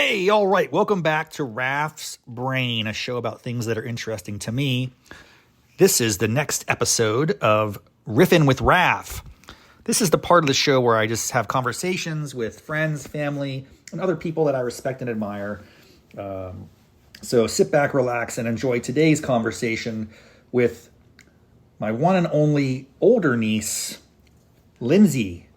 Hey, all right. Welcome back to Raff's Brain, a show about things that are interesting to me. This is the next episode of Riffin with Raff. This is the part of the show where I just have conversations with friends, family, and other people that I respect and admire. So sit back, relax, and enjoy today's conversation with my one and only older niece, Lindsay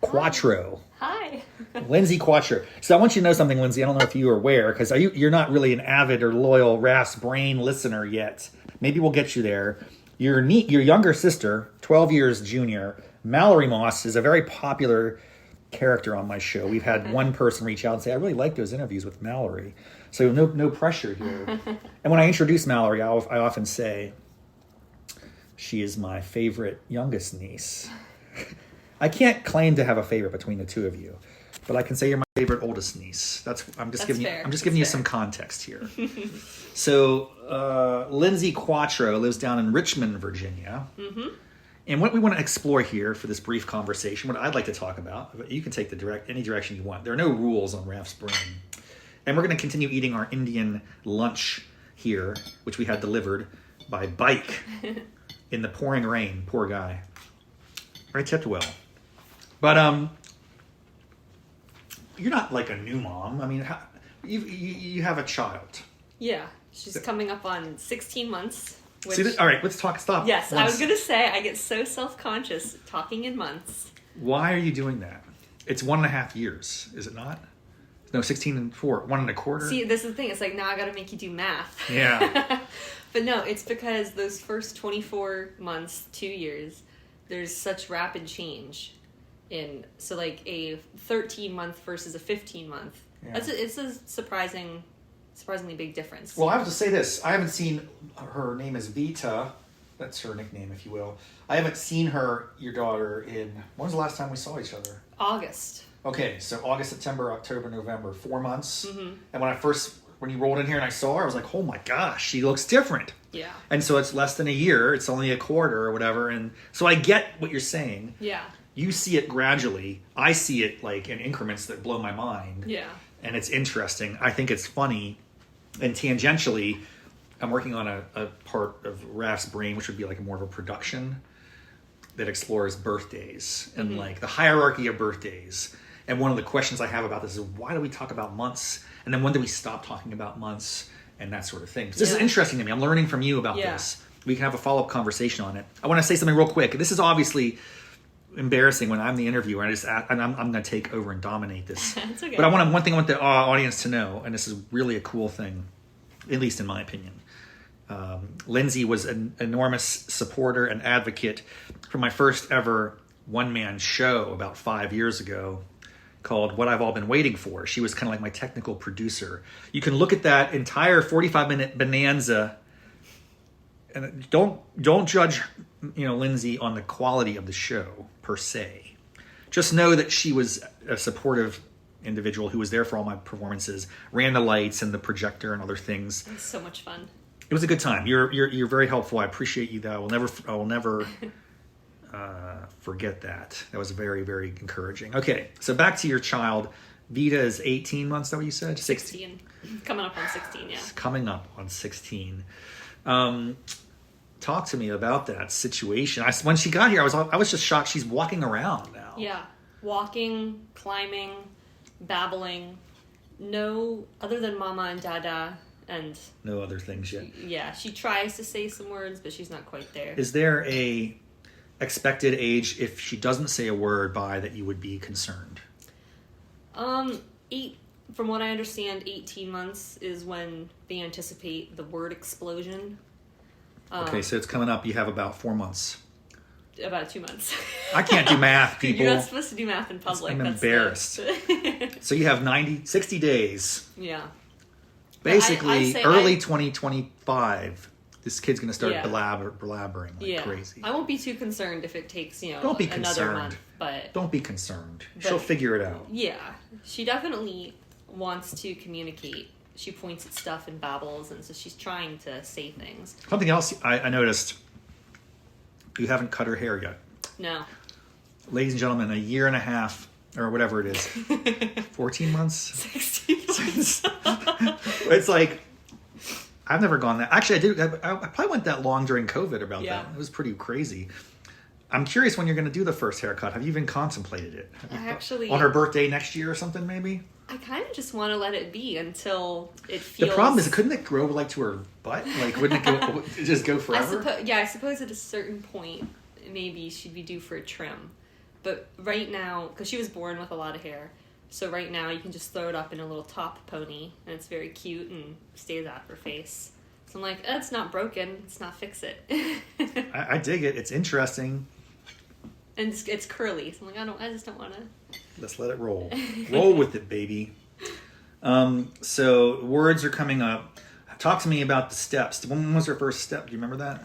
Quattro. Hi. Lindsay Quattro. So I want you to know something, Lindsay. I don't know if you are aware, because you're not really an avid or loyal Raff's Brain listener yet. Maybe we'll get you there. Your younger sister, 12 years junior, Mallory Moss, is a very popular character on my show. We've had one person reach out and say, I really like those interviews with Mallory. So no pressure here. And when I introduce Mallory, I often say, she is my favorite youngest niece. I can't claim to have a favorite between the two of you, but I can say you're my favorite oldest niece. I'm just giving you some context here. So Lindsay Quattro lives down in Richmond, Virginia. Mm-hmm. And what we want to explore here for this brief conversation, what I'd like to talk about, you can take any direction you want. There are no rules on Raff's Brain. And we're going to continue eating our Indian lunch here, which we had delivered by bike in the pouring rain. Poor guy. Very tipped well. But you're not like a new mom. I mean, you have a child. Yeah, she's coming up on 16 months. Which, See, all right, let's talk. Stop. Yes, I was going to say, I get so self-conscious talking in months. Why are you doing that? It's 1.5 years, is it not? No, 16 and 4, 1.25. See, this is the thing. It's like, now I got to make you do math. Yeah. But no, it's because those first 24 months, 2 years, there's such rapid change. So like a 13-month versus a 15-month. Yeah. It's a surprisingly big difference. Well, I have to say this. I haven't seen, her name is Vita. That's her nickname, if you will. I haven't seen your daughter, when was the last time we saw each other? August. Okay, so August, September, October, November, 4 months. Mm-hmm. And when you rolled in here and I saw her, I was like, oh my gosh, she looks different. Yeah. And so it's less than a year. It's only a quarter or whatever. And so I get what you're saying. Yeah. You see it gradually. I see it like in increments that blow my mind. Yeah. And it's interesting. I think it's funny. And tangentially, I'm working on a part of Raff's Brain, which would be like more of a production that explores birthdays and like the hierarchy of birthdays. And one of the questions I have about this is, why do we talk about months? And then when do we stop talking about months? And that sort of thing. So this is interesting to me. I'm learning from you about this. We can have a follow-up conversation on it. I want to say something real quick. This is obviously embarrassing when I'm the interviewer and I'm going to take over and dominate this. It's okay. But one thing I want the audience to know, and this is really a cool thing, at least in my opinion. Lindsay was an enormous supporter and advocate for my first ever one-man show about 5 years ago called What I've All Been Waiting For. She was kind of like my technical producer. You can look at that entire 45-minute bonanza, and don't judge Lindsay on the quality of the show per se. Just know that she was a supportive individual who was there for all my performances, ran the lights and the projector and other things. It was so much fun. It was a good time. You're very helpful. I appreciate you. That I will never forget that. That was very, very encouraging. Okay, so back to your child. Vita is 18 months. Is that what you said? 16. Coming up on 16. Yeah. Coming up on 16. Talk to me about that situation. When she got here, I was just shocked. She's walking around now. Yeah, walking, climbing, babbling. No, other than mama and dada, and no other things yet. Yeah, she tries to say some words, but she's not quite there. Is there a expected age if she doesn't say a word by that you would be concerned? 8. From what I understand, 18 months is when they anticipate the word explosion. Okay, so it's coming up. You have about 4 months. About 2 months. I can't do math, people. You're not supposed to do math in public. I'm embarrassed. So you have 60 days. Yeah. Basically, early 2025, this kid's going to start blabbering like crazy. I won't be too concerned if it takes, Don't be another concerned. month. But don't be concerned. She'll figure it out. Yeah. She definitely wants to communicate. She points at stuff and babbles, and so she's trying to say things. Something else I noticed, you haven't cut her hair yet. No. Ladies and gentlemen, a year and a half, or whatever it is, 14 months? 16 months. nonsense. It's like, I've never gone that. Actually, I probably went that long during COVID about that. It was pretty crazy. I'm curious when you're going to do the first haircut. Have you even contemplated it? Actually, on her birthday next year or something, maybe? I kind of just want to let it be until it feels... The problem is, couldn't it grow like to her butt? Like, wouldn't it just go forever? I suppose at a certain point, maybe she'd be due for a trim. But right now, because she was born with a lot of hair, so right now you can just throw it up in a little top pony, and it's very cute and stays out of her face. So I'm like, it's not broken. Let's not fix it. I dig it. It's interesting. And it's curly. So I'm like, I just don't want to. Let's let it roll. Roll with it, baby. So words are coming up. Talk to me about the steps. When was her first step? Do you remember that?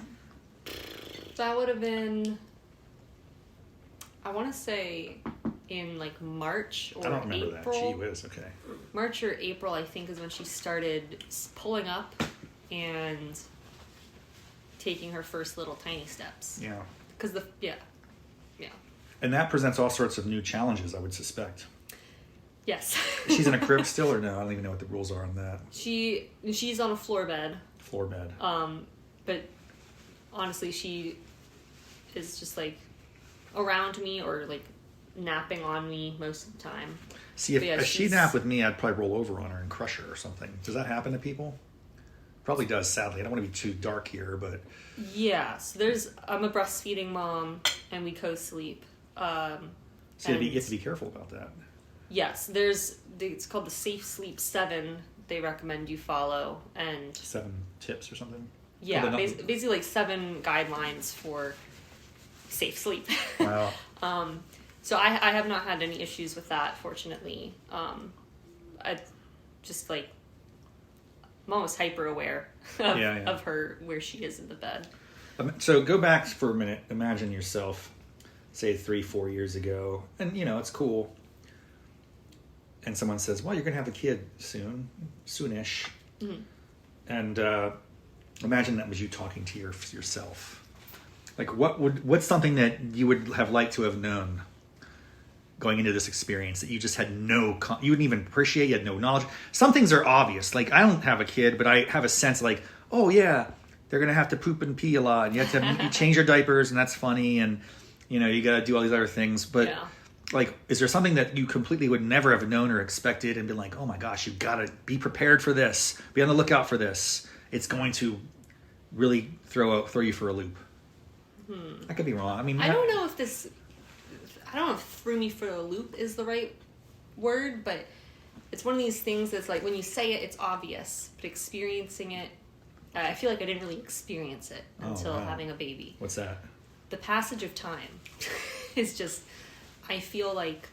That would have been, I want to say, in like March or April. I don't remember that. Gee whiz, okay. March or April, I think, is when she started pulling up and taking her first little tiny steps. Yeah. Because yeah. And that presents all sorts of new challenges, I would suspect. Yes. She's in a crib still, or no? I don't even know what the rules are on that. She's on a floor bed. Floor bed. But honestly, she is just like around me or like napping on me most of the time. See, if she napped with me, I'd probably roll over on her and crush her or something. Does that happen to people? Probably does, sadly. I don't want to be too dark here, but... Yeah, so I'm a breastfeeding mom, and we co-sleep. So you have to be careful about that. Yes, it's called the Safe Sleep 7 they recommend you follow. And 7 tips or something? Yeah, basically like 7 guidelines for safe sleep. Wow. So I have not had any issues with that, fortunately. I just like... I'm almost hyper aware of her, where she is in the bed. So go back for a minute. Imagine yourself, say 3-4 years ago, and it's cool. And someone says, "Well, you're gonna have a kid soonish," mm-hmm. And imagine that was you talking to yourself. Like, what's something that you would have liked to have known going into this experience that you just had you wouldn't even appreciate, you had no knowledge? Some things are obvious. Like, I don't have a kid, but I have a sense like, oh yeah, they're going to have to poop and pee a lot, and you have to change your diapers, and that's funny, and you got to do all these other things. But like, is there something that you completely would never have known or expected and been like, oh my gosh, you've got to be prepared for this, be on the lookout for this. It's going to really throw you for a loop. I could be wrong. I mean, I don't know if threw me for a loop is the right word, but it's one of these things that's like, when you say it, it's obvious, but experiencing it, I feel like I didn't really experience it until having a baby. What's that? The passage of time is just, I feel like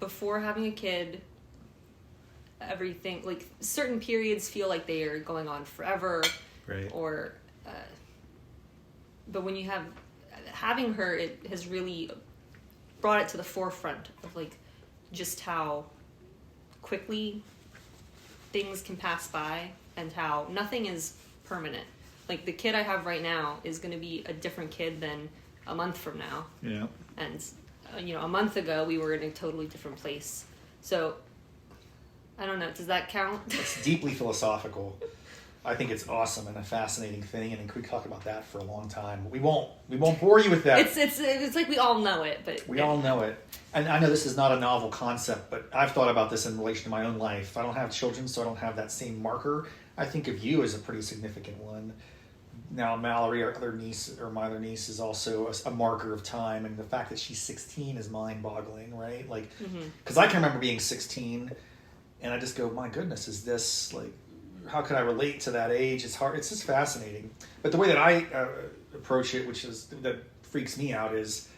before having a kid, everything, like certain periods feel like they are going on forever. Right. Or, but when you having her, it has really brought it to the forefront of like just how quickly things can pass by and how nothing is permanent. Like, the kid I have right now is going to be a different kid than a month from now. Yeah. And, a month ago we were in a totally different place. So, I don't know. Does that count? It's deeply philosophical. I think it's awesome and a fascinating thing, and we could talk about that for a long time. We won't bore you with that. It's like we all know it, but we all know it. And I know this is not a novel concept, but I've thought about this in relation to my own life. I don't have children, so I don't have that same marker. I think of you as a pretty significant one. Now, Mallory, my other niece, is also a marker of time, and the fact that she's 16 is mind-boggling, right? Like, because I can remember being 16, and I just go, my goodness, is this like? How can I relate to that age? It's hard. It's just fascinating. But the way that I approach it, that freaks me out, is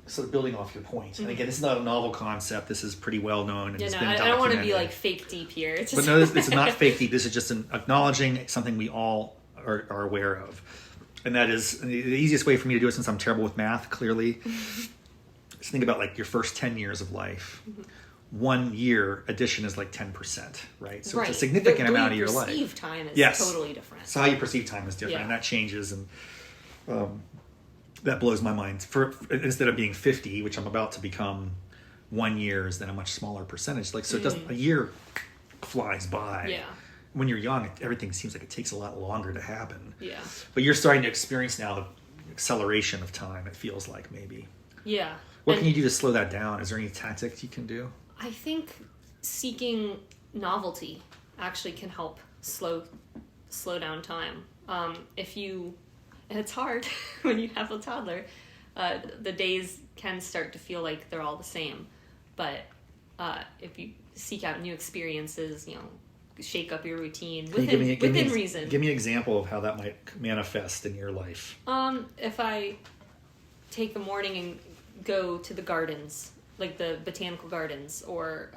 sort of building off your point. And again, this is not a novel concept. This is pretty well known. And it's been documented. I don't want to be like fake deep here. It's just... But no, this is not fake deep. This is just acknowledging something we all are aware of. And that is the easiest way for me to do it, since I'm terrible with math, clearly. Just think about like your first 10 years of life. 1 year addition is like 10%, right? So it's a significant amount of your life. Perceive time is totally different. So how you perceive time is different, and that changes, and that blows my mind. Instead of being 50, which I'm about to become 1 year is then a much smaller percentage. Like, so it doesn't, a year flies by. Yeah. When you're young, everything seems like it takes a lot longer to happen. Yeah. But you're starting to experience now the acceleration of time, it feels like, maybe. Yeah. What can you do to slow that down? Is there any tactics you can do? I think seeking novelty actually can help slow down time. And it's hard when you have a toddler. The days can start to feel like they're all the same. But if you seek out new experiences, shake up your routine within reason. Give me an example of how that might manifest in your life. If I take a morning and go to the gardens, like the botanical gardens, or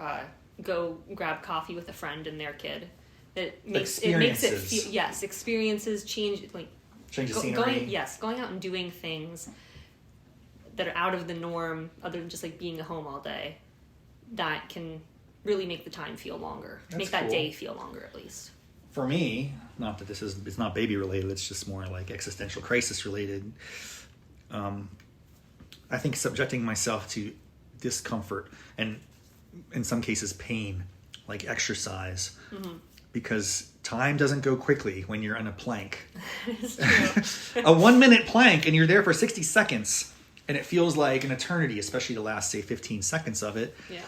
go grab coffee with a friend and their kid, it makes it feel, yes, experiences change the scenery. Going out and doing things that are out of the norm, other than just like being at home all day, that can really make the time feel longer. Make that day feel longer, at least. For me, not that it's not baby related, it's just more like existential crisis related. I think subjecting myself to discomfort and in some cases pain, like exercise, because time doesn't go quickly when you're on a plank. A 1 minute plank and you're there for 60 seconds and it feels like an eternity, especially the last, say, 15 seconds of it. Yeah.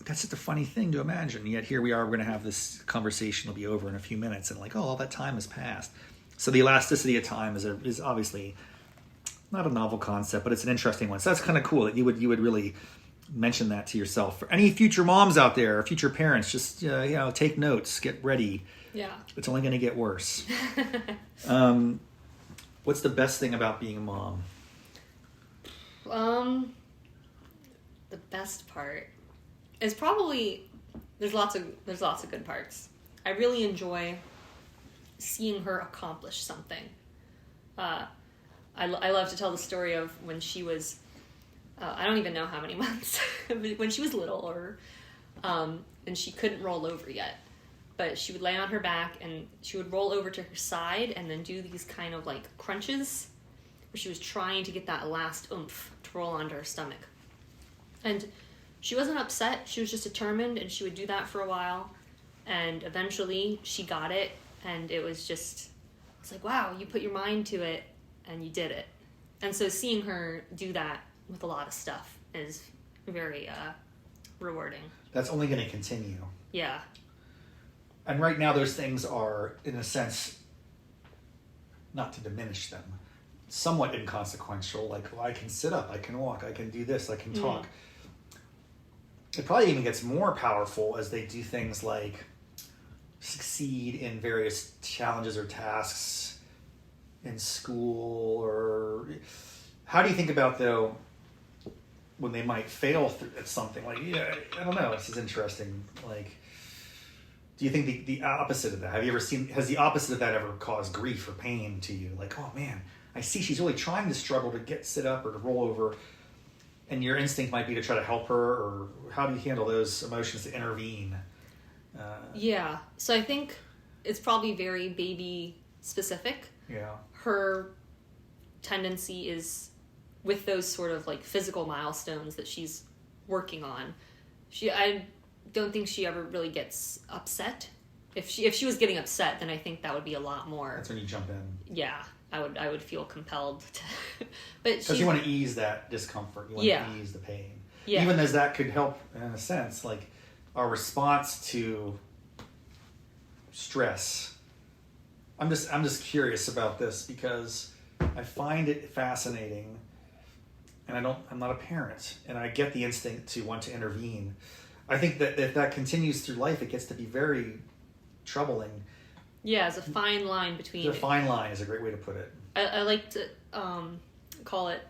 That's just a funny thing to imagine. Yet here we are, we're going to have this conversation, it'll be over in a few minutes, and all that time has passed. So the elasticity of time is obviously not a novel concept, but it's an interesting one. So that's kind of cool that you would really mention that to yourself. For any future moms out there, or future parents, just take notes, get ready. Yeah. It's only going to get worse. What's the best thing about being a mom? The best part is probably there's lots of good parts. I really enjoy seeing her accomplish something. I love to tell the story of when she was I don't even know how many months when she was little, and she couldn't roll over yet, but she would lay on her back and she would roll over to her side and then do these kind of like crunches where she was trying to get that last oomph to roll onto her stomach. And she wasn't upset, she was just determined, and she would do that for a while, and eventually she got it, and it was like, wow, you put your mind to it and you did it. And so seeing her do that with a lot of stuff is very rewarding. That's only going to continue. Yeah. And right now those things are, in a sense, not to diminish them, somewhat inconsequential. Like, I can sit up, I can walk, I can do this, I can talk. It probably even gets more powerful as they do things like succeed in various challenges or tasks in school. Or how do you think about, though, when they might fail at something? Like, I don't know, this is interesting. Like, do you think the opposite of that? Has the opposite of that ever caused grief or pain to you? Like, oh man, I see she's really trying to struggle to sit up or to roll over, and your instinct might be to try to help her, or how do you handle those emotions to intervene? Yeah, so I think it's probably very baby specific. Yeah. Her tendency is with those sort of like physical milestones that she's working on. I don't think she ever really gets upset. If she was getting upset, then I think that would be a lot more. That's when you jump in. Yeah, I would feel compelled to. But because you want to ease that discomfort. You want to ease the pain. Yeah. Even as that could help in a sense, like our response to stress. I'm just curious about this because I find it fascinating, and I'm not a parent, and I get the instinct to want to intervene. I think that if that continues through life, it gets to be very troubling. Yeah, it's a fine line between. The fine line is a great way to put it. I like to call it.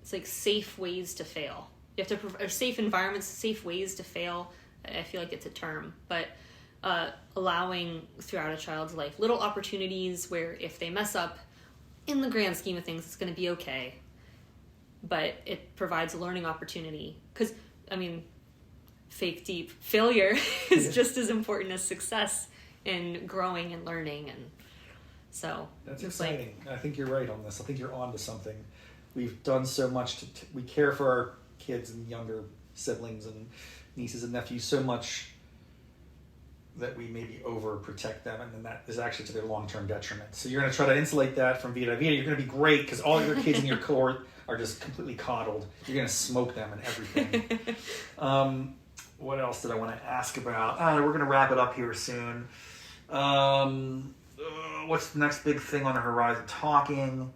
It's like safe ways to fail. You have to or safe environments, safe ways to fail. I feel like it's a term, but allowing throughout a child's life little opportunities where if they mess up, in the grand scheme of things, it's going to be okay. But it provides a learning opportunity because fake deep failure is just as important as success in growing and learning, and so that's exciting. I think you're right on this. I think you're on to something. We've done so much we care for our kids and younger siblings and nieces and nephews so much that we maybe overprotect them, and then that is actually to their long-term detriment. So you're going to try to insulate that from Vita Vita. You're going to be great because all your kids in your cohort are just completely coddled. You're going to smoke them and everything. What else did I want to ask about? We're going to wrap it up here soon. What's the next big thing on the horizon? Talking.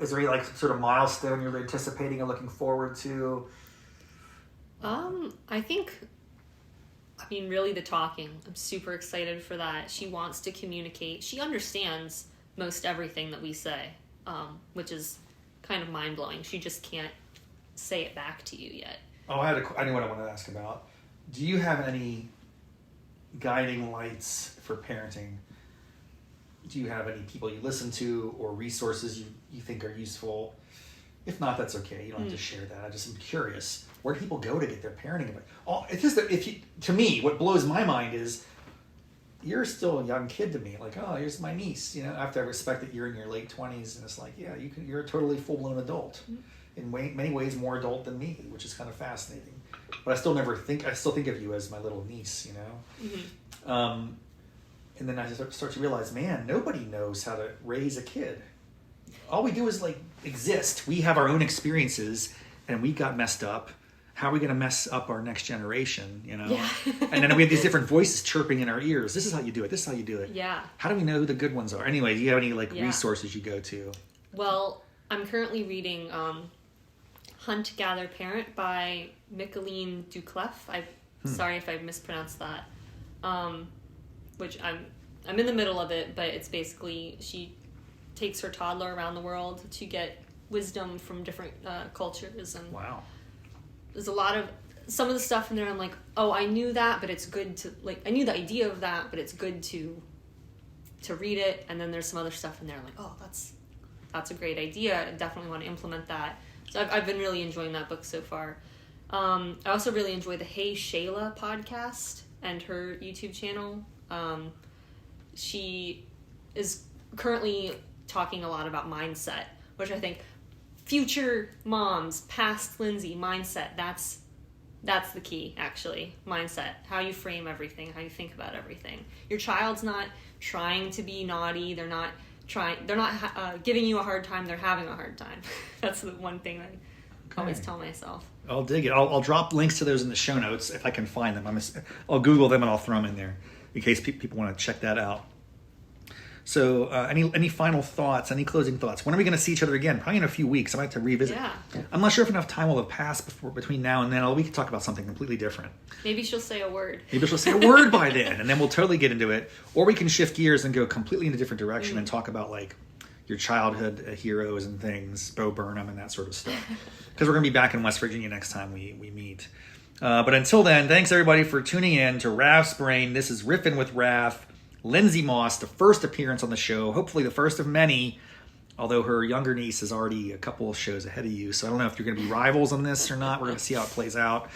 Is there any like sort of milestone you're anticipating or looking forward to? I mean, really the talking. I'm super excited for that. She wants to communicate. She understands most everything that we say, which is kind of mind-blowing. She just can't say it back to you yet. Oh, I knew what I wanted to ask about. Do you have any guiding lights for parenting? Do you have any people you listen to or resources you think are useful? If not, that's okay. You don't have to share that. I just am curious. Where do people go to get their parenting advice? It's just that to me, what blows my mind is you're still a young kid to me. Like, oh, here's my niece. You know, I have to respect that you're in your late 20s, and it's like, yeah, you're a totally full-blown adult. In many ways more adult than me, which is kind of fascinating. But I still think of you as my little niece, you know? Mm-hmm. And then I start to realize, man, nobody knows how to raise a kid. All we do is like exist. We have our own experiences and we got messed up. How are we going to mess up our next generation, you know? Yeah. And then we have these different voices chirping in our ears. This is how you do it. This is how you do it. Yeah. How do we know who the good ones are? Anyway, do you have any resources you go to? Well, I'm currently reading Hunt, Gather, Parent by Micheline Duclef. Sorry if I mispronounced that. Which I'm in the middle of it, but it's basically she takes her toddler around the world to get wisdom from different cultures. And wow. There's some of the stuff in there I'm like, oh, I knew that, but it's good to, like, I knew the idea of that, but it's good to read it. And then there's some other stuff in there I'm like, oh, that's a great idea. I definitely want to implement that. So I've been really enjoying that book so far. I also really enjoy the Hey Shayla podcast and her YouTube channel. She is currently talking a lot about mindset, which I think future moms, past Lindsay, mindset, that's the key, actually. Mindset, how you frame everything, how you think about everything. Your child's not trying to be naughty, they're not giving you a hard time, they're having a hard time. That's the one thing I always tell myself. I'll dig it. I'll drop links to those in the show notes if I can find them. I'll Google them and I'll throw them in there in case people want to check that out. So any final thoughts, any closing thoughts? When are we going to see each other again? Probably in a few weeks. I might have to revisit. Yeah. I'm not sure if enough time will have passed between now and then. Or we could talk about something completely different. Maybe she'll say a word. Maybe she'll say a word by then, and then we'll totally get into it. Or we can shift gears and go completely in a different direction and talk about like your childhood heroes and things, Bo Burnham and that sort of stuff. Because we're going to be back in West Virginia next time we meet. But until then, thanks everybody for tuning in to Raff's Brain. This is Riffin with Raff. Lindsay Moss, the first appearance on the show, hopefully the first of many, although her younger niece is already a couple of shows ahead of you, so I don't know if you're going to be rivals on this or not. We're going to see how it plays out.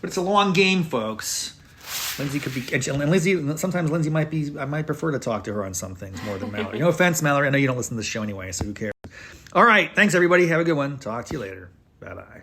But it's a long game, folks. Lindsay could be, and Lindsay, sometimes Lindsay I might prefer to talk to her on some things more than Mallory. No offense, Mallory, I know you don't listen to the show anyway, so who cares? All right, thanks everybody, have a good one. Talk to you later. Bye-bye.